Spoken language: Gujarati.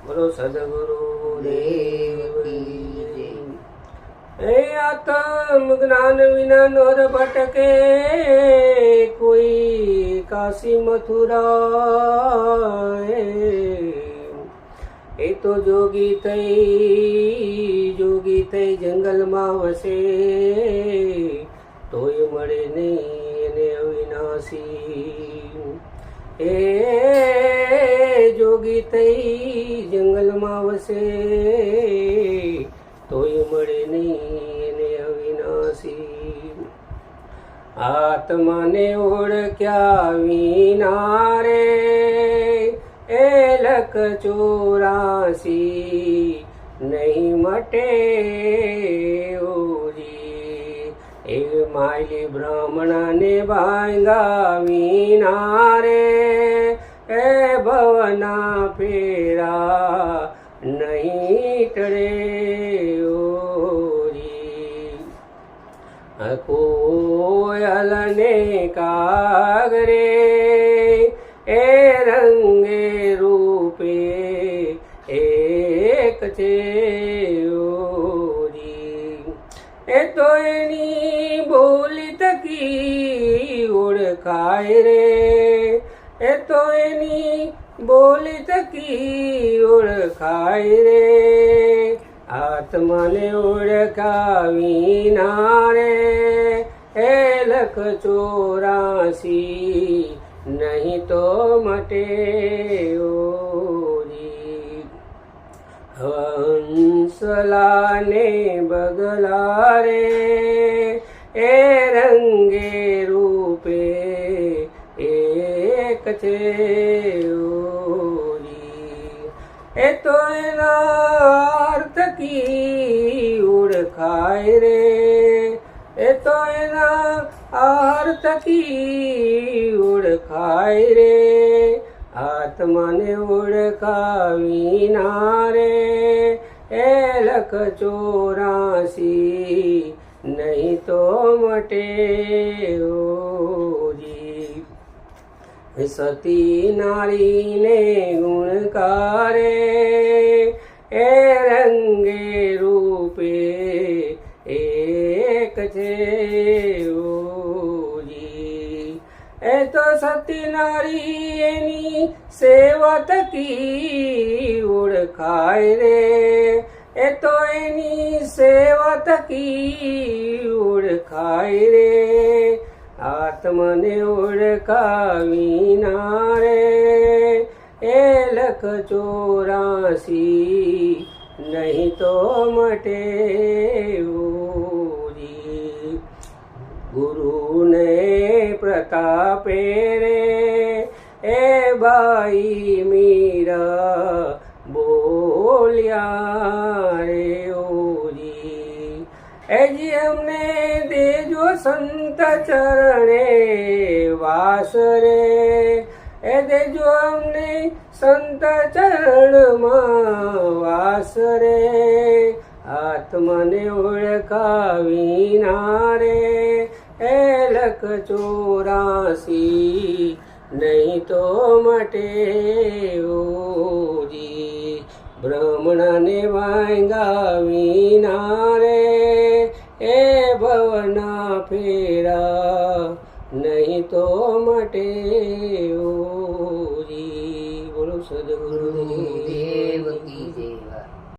બોલો સદગુરુ દેવ કી જય। હે આત્મ જ્ઞાન વિના નર ભટકે, કોઈ કાશી મથુરા એ તો જોગી થઈ જંગલમાં વસે, તોય મળે નહીં એને અવિનાશી। એ જોગી થઈ જંગલમાં વસે, તોય મળે નહીં એને અવિનાશી। આત્માને ઓળખ્યા વિના રે એ લખ 84 નહીં મટે ઓજી। એ માયલી બ્રાહ્મણને ભાંગા વિના રે એ ભવના ફેરા નહીં ટળે ઓજી। કોયલને કાગરે એ રંગે રૂપે એક છે ઓજી। એ તો એની બોલી તકી ઓળખાય રે, એ તો એની બોલી તકી ઓળખાય રે। આત્માને ઓળખા વિના રે એ લખ 84 નહીં તો મટે ઓજી। હંસલાને બગલા રે એ રંગે રૂપે એક છે ઓજી। એ તો એના અર્થ કી ઓળખાય રે, એ તો એના અર્થ કી ઓળખાય રે। આત્માને ઓળખા વિના રે એ લખ 84 નહીં તો મટે ઓજી। સતી નારીને ગુણકારે એ રંગે રૂપે એક છે ઓજી। એ તો સતી નારી એની સેવા થકી ઓળખાય રે, એ તો એની સેવા થકી ઓળખાય રે। આત્માને ઓળખા વિના રે એ લખ 84 નહીં તો મટે ઓજી। ગુરુને પ્રતાપે રે એ બાઈ મીરા બોલ્યા રે ઓજી। એજી અમને દેજો સંત ચરણે વાસ રે, એ દેજો અમને સંત ચરણમાં વાસ રે। આત્માને ઓળખા વિના રે એ લખ 84 નહીં તો મટે ઓજી। બ્રાહ્મણને ભાંગા વિના રે એ ભવના ફેરા નહીં તો મટે ઓજી। બોલો સદગુરુ દેવ કી જય।